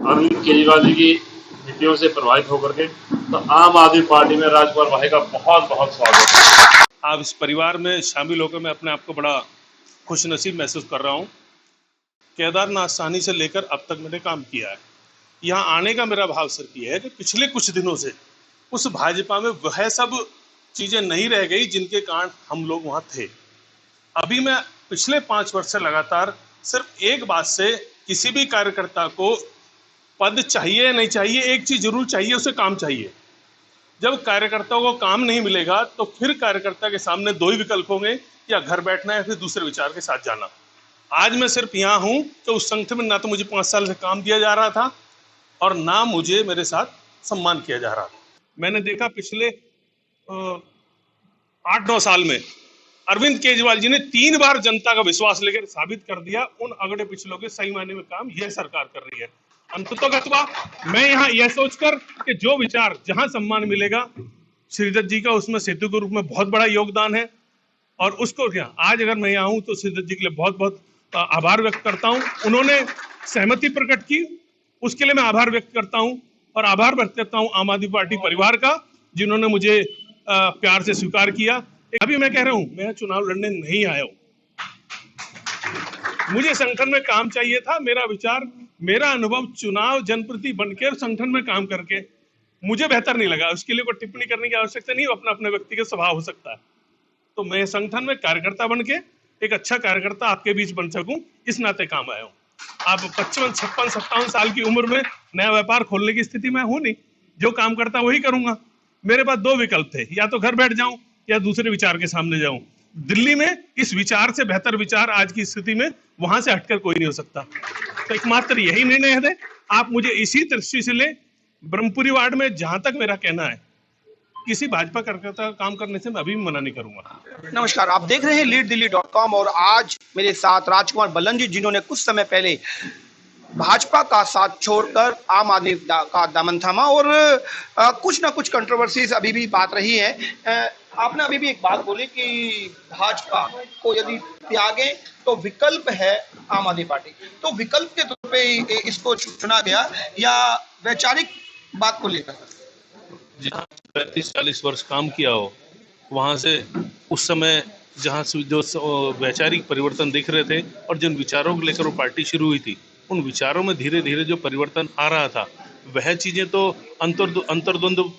अरविंद केजरीवाल जी की नीतियों से प्रभावित होकर के, तो आम आदमी पार्टी में राजकुमार भाई का बहुत बहुत स्वागत है। आप इस परिवार में शामिल होकर मैं अपने आप को बड़ा खुशनसीब महसूस कर रहा हूँ। केदारनाथ साहनी से लेकर अब तक मैंने काम किया है। यहाँ आने का मेरा भाव सिर्फ ये है कि पिछले कुछ दिनों से उस भाजपा में वह सब चीजें नहीं रह गई जिनके कारण हम लोग वहां थे। अभी मैं पिछले 5 वर्ष से लगातार सिर्फ एक बात से किसी भी कार्यकर्ता को पद चाहिए नहीं चाहिए, एक चीज जरूर चाहिए, उसे काम चाहिए। जब कार्यकर्ताओं को काम नहीं मिलेगा तो फिर कार्यकर्ता के सामने दो ही विकल्प होंगे, या घर बैठना या फिर दूसरे विचार के साथ जाना। आज मैं सिर्फ यहाँ हूँ तो उस संगठन में ना तो मुझे 5 साल से काम दिया जा रहा था और ना मुझे मेरे साथ सम्मान किया जा रहा था। मैंने देखा पिछले 8-9 साल में अरविंद केजरीवाल जी ने 3 बार जनता का विश्वास लेकर साबित कर दिया उन अगड़े पिछलों के सही मायने में काम यह सरकार कर रही है। अंततोगत्वा मैं यहाँ यह सोचकर कि जो विचार जहां सम्मान मिलेगा, श्रीदत्त जी का उसमें सेतु के रूप में बहुत बड़ा योगदान है, और उसको क्या आज अगर मैं यहाँ हूँ तो श्रीदत्त जी के लिए बहुत बहुत आभार व्यक्त करता हूँ। उन्होंने सहमति प्रकट की, उसके लिए मैं आभार व्यक्त करता हूँ, और आभार व्यक्त करता हूँ आम आदमी पार्टी परिवार का, जिन्होंने मुझे प्यार से स्वीकार किया। अभी मैं कह रहा हूँ मैं चुनाव लड़ने नहीं आया हूँ, मुझे संगठन में काम चाहिए था। मेरा विचार, मेरा अनुभव चुनाव जनप्रतिनिधि बनकर संगठन में काम करके मुझे बेहतर नहीं लगा। उसके लिए कोई टिप्पणी करने की आवश्यकता नहीं, अपना अपने व्यक्तिगत स्वभाव हो सकता है। तो मैं संगठन में कार्यकर्ता बन के एक अच्छा कार्यकर्ता आपके बीच बन सकूं, इस नाते काम आया हूं। आप 55, 56, 57 साल की उम्र में नया व्यापार खोलने की स्थिति में हूं नहीं। जो काम करता वही करूंगा। मेरे पास 2 विकल्प थे, या तो घर बैठ जाऊं या दूसरे विचार के सामने जाऊं। दिल्ली में इस विचार से बेहतर विचार आज की स्थिति में वहां से हटकर कोई नहीं हो सकता। तो एकमात्र यही निर्णय है। आप मुझे इसी दृष्टि से ले, ब्रह्मपुरी वार्ड में जहां तक मेरा कहना है, किसी भाजपा कार्यकर्ता का काम करने से मैं अभी भी मना नहीं करूंगा। नमस्कार, आप देख रहे हैं leaddelhi.com और आज मेरे साथ राजकुमार बल्लन जी, जिन्होंने कुछ समय पहले भाजपा का साथ छोड़कर आम आदमी का दामन थामा, और कुछ ना कुछ कंट्रोवर्सीज अभी भी बात रही है। आपने अभी भी एक बात बोली कि भाजपा को यदि त्यागे तो विकल्प है आम आदमी पार्टी, तो विकल्प के तौर पे इसको चुना गया या वैचारिक बात को लेकर? 35-40 वर्ष काम किया हो, वहां से उस समय जहां जो वैचारिक परिवर्तन दिख रहे थे और जिन विचारों को लेकर वो पार्टी शुरू हुई थी, उन विचारों में धीरे धीरे जो परिवर्तन आ रहा था, वह चीजें तो अंतर्द्वंद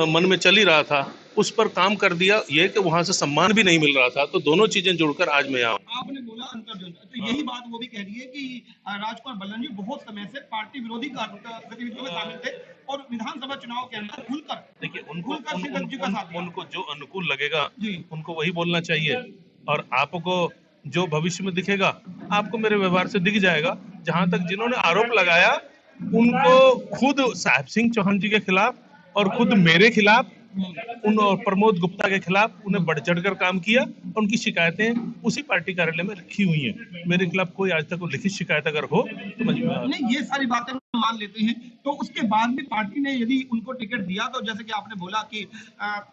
मन में चल ही रहा था, उस पर काम कर दिया। ये कि वहां से सम्मान भी नहीं मिल रहा था, तो दोनों चीजें जोड़कर आज मैं यहाँ। आपने बोला अंतर्द्वंद, तो यही बात वो भी कह रही है कि राजकुमार बल्लन जी बहुत समय से पार्टी विरोधी गतिविधियों में शामिल थे और विधानसभा चुनाव के अंदर खुलकर, देखिए, उनको जो अनुकूल लगेगा उनको वही बोलना चाहिए, और आपको जो भविष्य में दिखेगा आपको मेरे व्यवहार से दिख जाएगा। जहां तक जिन्होंने आरोप लगाया, उनको खुद साहिब सिंह चौहान जी के खिलाफ और खुद मेरे खिलाफ, उन प्रमोद गुप्ता के खिलाफ उन्हें बढ़ चढ़कर काम किया, और उनकी शिकायतें उसी पार्टी कार्यालय में रखी हुई हैं। मेरे खिलाफ कोई आज तक लिखित शिकायत अगर हो तो मैं नहीं, ये सारी बातें मान लेते हैं, तो उसके बाद भी पार्टी ने यदि उनको टिकट दिया, तो जैसे कि आपने बोला कि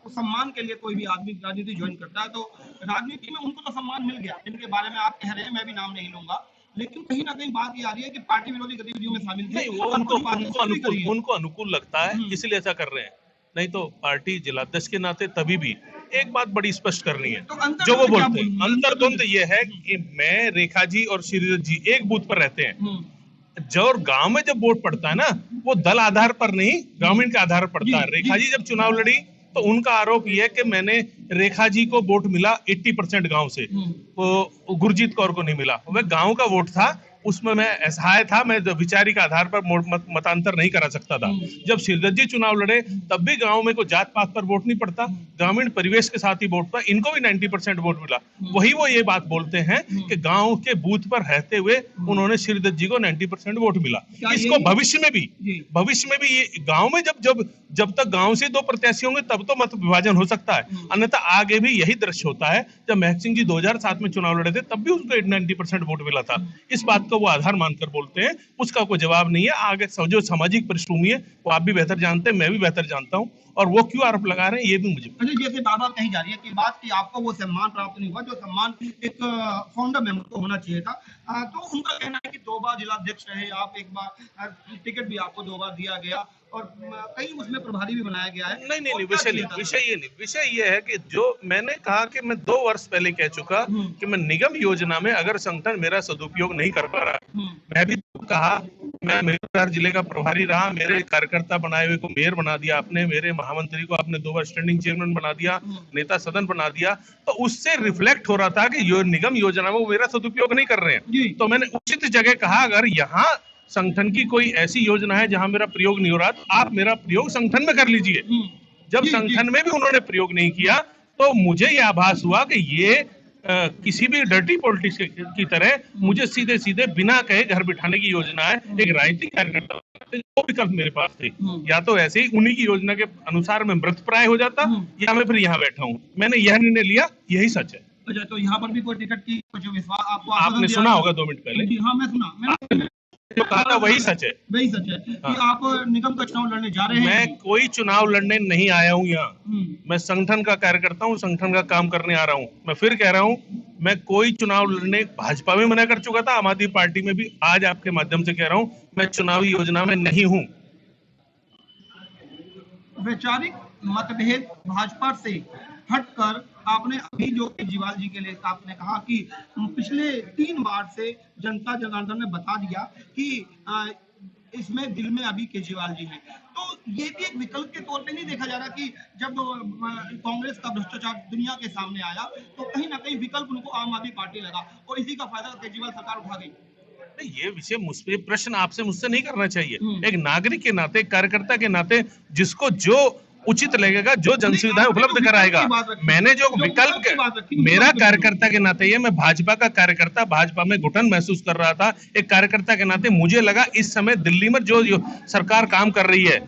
सम्मान के लिए कोई भी आदमी राजनीति ज्वाइन करता है, तो राजनीति में उनको तो सम्मान मिल गया, जिनके बारे में आप कह रहे हैं, मैं भी नाम नहीं लूंगा, लेकिन कहीं ना कहीं बात ये आ रही है कि पार्टी विरोधी गतिविधियों में शामिल थे। उनको अनुकूल लगता है, इसलिए ऐसा कर रहे हैं। नहीं तो पार्टी जिलाध्यक्ष के नाते तभी भी एक बात बड़ी स्पष्ट करनी है, तो जो वो बोलते हैं। अंतर्द्वंद ये है कि मैं, रेखा जी और श्रीदत्त जी एक बूथ पर रहते हैं। जो गांव में जब वोट पड़ता है ना, वो दल आधार पर नहीं, ग्रामीण के आधार पर पड़ता है। रेखा जी जब चुनाव लड़ी तो उनका आरोप यह है कि मैंने, रेखा जी को वोट मिला 80% गांव से, वो गुरजीत कौर को नहीं मिला। वह गांव का वोट था, उसमें मैं असहाय था, मैं विचारी के आधार पर मतांतर नहीं करा सकता था। जब श्रीदत्त जी चुनाव लड़े तब भी गांव में कोई जात पात पर वोट नहीं पड़ता, ग्रामीण परिवेश के साथ ही वोट पर, इनको भी 90% वोट मिला। वही वो ये बात बोलते हैं कि गांव के बूथ पर रहते हुए उन्होंने श्रीदत्त जी को 90% वोट मिला। इसको भविष्य में भी ये गांव में जब तक गांव से 2 प्रत्याशी होंगे तब तो मत विभाजन हो सकता है, अन्यथा आगे भी यही दृश्य होता है। जब महक सिंह जी 2007 में चुनाव लड़े थे तब भी उनको 90% वोट मिला था। इस बात को को वो आधार मानकर बोलते हैं, उसका कोई जवाब नहीं है। आगे जो सामाजिक पृष्ठभूमि है वो आप भी बेहतर जानते हैं, मैं भी बेहतर जानता हूँ, और वो क्यों आरोप लगा रहे हैं ये भी मुझे। अच्छा, जैसे बार बार कही जा रही है कि बात कि आपको वो सम्मान प्राप्त नहीं हुआ जो सम्मान एक फाउंडर मेंबर को होना चाहिए था। तो उनका कहना है कि 2 बार जिला अध्यक्ष रहे आप, एक बार टिकट भी आपको 2 बार दिया गया और कई उसमें प्रभारी भी बनाया गया है। नहीं, विषय ये है कि जो मैंने कहा कि मैं 2 वर्ष पहले कह चुका कि मैं निगम योजना में अगर संगठन मेरा सदुपयोग नहीं कर पा रहा, मैं भी कहा, मैं मेरठ जिले का प्रभारी रहा, मेरे कार्यकर्ता बनाए हुए को मेयर बना दिया आपने, मेरे महामंत्री को आपने 2 बार स्टैंडिंग चेयरमैन बना दिया, नेता सदन बना दिया, तो उससे रिफ्लेक्ट हो रहा था कि निगम योजना में वो मेरा सदुपयोग नहीं कर रहे हैं। तो मैंने उचित जगह कहा, अगर यहाँ संगठन की कोई ऐसी योजना है जहां मेरा प्रयोग नहीं हो रहा, तो आप मेरा प्रयोग संगठन में कर लीजिए। जब संगठन में भी उन्होंने प्रयोग नहीं किया, तो मुझे यह आभास हुआ कि ये किसी भी डर्टी पॉलिटिक्स की तरह मुझे सीधे सीधे बिना कहे घर बिठाने की योजना है। एक राजनीतिक कार्यकर्ता वो विकल्प मेरे पास थे, या तो ऐसे ही उन्हीं की योजना के अनुसार मैं मृत प्राय हो जाता, या मैं फिर यहाँ बैठा हूँ। मैंने यह निर्णय लिया, यही सच है। अच्छा, तो यहाँ पर भी कोई टिकट की कुछ विश्वास आपको आपने सुना होगा 2 मिनट पहले। हाँ, मैं सुना, जो कहा था वही सच है। वही सच है कि आप निगम का चुनाव लड़ने जा रहे हैं। मैं कोई चुनाव लड़ने नहीं आया हूँ यहाँ, मैं संगठन का कार्यकर्ता हूँ, संगठन का काम करने आ रहा हूँ। मैं फिर कह रहा हूँ, मैं कोई चुनाव लड़ने, भाजपा में मना कर चुका था, आम आदमी पार्टी में भी, आज आपके माध्यम से कह रहा हूँ, मैं चुनावी योजना में नहीं हूँ। वैचारिक मतभेद भाजपा से हटकर आपने अभी जो केजरीवाल जी के लिए आपने कहा कि पिछले 3 बार से जनता जनार्दन ने बता दिया कि इसमें दिल में अभी केजरीवाल जी हैं, तो ये भी एक विकल्प के तौर पे नहीं देखा जा रहा कि जब कांग्रेस का भ्रष्टाचार दुनिया के सामने आया तो कहीं ना कहीं विकल्प उनको आम आदमी पार्टी लगा और इसी का फायदा केजरीवाल सरकार उठा गई। ये विषय मुझसे, प्रश्न आपसे मुझसे नहीं करना चाहिए। एक नागरिक के नाते, कार्यकर्ता के नाते, जिसको जो उचित लगेगा, जो जन सुविधाएं उपलब्ध कराएगा, मैंने जो विकल्प, मेरा कार्यकर्ता के नाते, ये मैं भाजपा का कार्यकर्ता, भाजपा में घुटन महसूस कर रहा था, एक कार्यकर्ता के नाते मुझे लगा इस समय दिल्ली में जो सरकार काम कर रही है,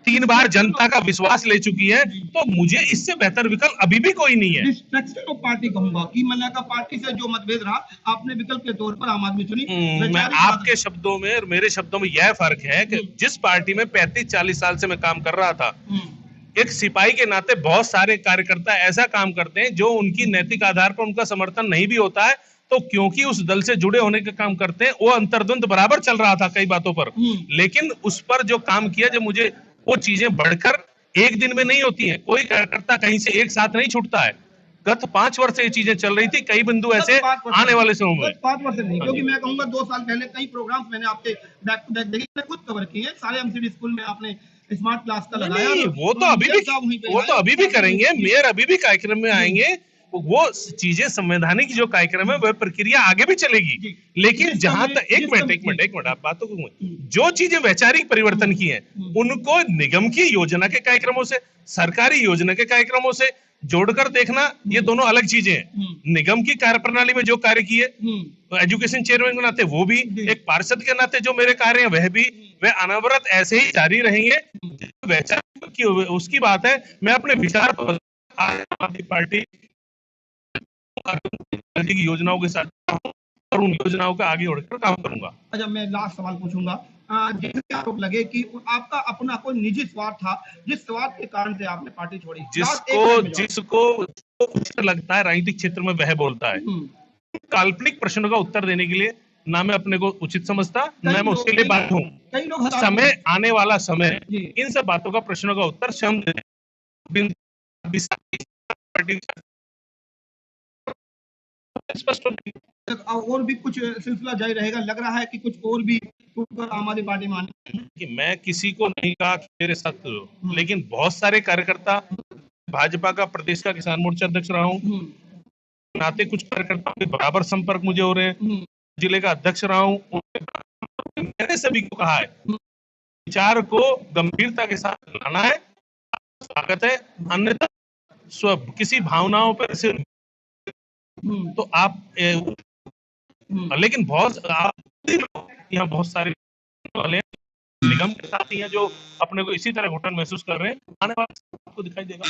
3 बार जनता का विश्वास ले चुकी है, तो मुझे इससे बेहतर विकल्प अभी भी कोई नहीं है। डिस्ट्रैक्शन ऑफ पार्टी कहूंगा कि मल्लिका पार्टी से जो मतभेद रहा, आपने विकल्प के तौर पर आम आदमी चुनी। मैं आपके शब्दों में और मेरे शब्दों में यह फर्क है कि जिस पार्टी में 35-40 साल से मैं काम कर रहा था, एक सिपाही के नाते बहुत सारे कार्यकर्ता ऐसा काम करते हैं जो उनकी नैतिक आधार पर उनका समर्थन नहीं भी होता है, तो क्योंकि उस दल से जुड़े होने का काम करते हैं, वो अंतर्द्वंद बराबर चल रहा था कई बातों पर, लेकिन उस पर जो काम किया, जो मुझे वो चीजें बढ़कर एक दिन में नहीं होती हैं। कोई कार्यकर्ता कहीं से एक साथ नहीं छूटता है। गत 5 वर्ष से ये चीजें चल रही थी, कई बिंदु ऐसे आने वाले समय में। 5 वर्ष नहीं, क्योंकि मैं कहूंगा 2 साल पहले कई प्रोग्राम्स मैंने आपके बैक टू बैक देखे, खुद कवर किए हैं। सारे एमसीडी स्कूल में आपने स्मार्ट क्लास का लगाया। वो तो अभी भी करेंगे, मेयर अभी भी कार्यक्रम में आएंगे, वो चीजें, संवैधानिक जो कार्यक्रम है वह प्रक्रिया आगे भी चलेगी। लेकिन जहां तक एक मिनट आप बातों को, जो चीजें वैचारिक परिवर्तन की हैं, उनको निगम की योजना के कार्यक्रमों से, सरकारी योजना के कार्यक्रमों से जोड़कर देखना, ये दोनों अलग चीजें हैं। निगम की कार्यप्रणाली में जो कार्य किए, एजुकेशन चेयरमैन के नाते वो भी, एक पार्षद के नाते जो मेरे कार्य हैं वह भी, वे अनवरत ऐसे ही जारी रहेंगे। वैचारिक की उसकी बात है, मैं अपने विचार पार्टी की योजनाओं के साथ और उन योजनाओं का आगे बढ़कर काम करूंगा। अच्छा, मैं लास्ट सवाल पूछूंगा। जैसे आरोप लगे कि आपका अपना कोई निजी स्वार्थ था, जिस स्वार्थ के कारण से आपने पार्टी छोड़ी। जिसको लगता है राजनीतिक क्षेत्र में वह बोलता है। काल्पनिक प्रश्नों का उत्तर देने के लिए ना मैं अपने को उचित समझता, ना मैं उसके लिए बात हूँ। समय आने वाला समय इन सब बातों का, प्रश्नों का उत्तर स्वयं स्पष्ट। और भी कुछ सिलसिला जारी रहेगा, लग रहा है कि कुछ और भी आम आदमी पार्टी में आने कि मैं किसी को नहीं कहा कि मेरे साथ, लेकिन बहुत सारे कार्यकर्ता, भाजपा का प्रदेश का किसान मोर्चा अध्यक्ष रहा हूँ, नाते कुछ कार्यकर्ताओं के बराबर संपर्क मुझे हो रहे हैं, जिले का अध्यक्ष रहा हूँ, मैंने सभी को कहा है विचार को गंभीरता के साथ लाना है, स्वागत है, अन्यथा किसी भावनाओं पर से तो आप लेकिन यहाँ बहुत सारे निगम के साथी हैं जो अपने को इसी तरह घुटन महसूस कर रहे हैं, आने वाले आपको दिखाई देगा।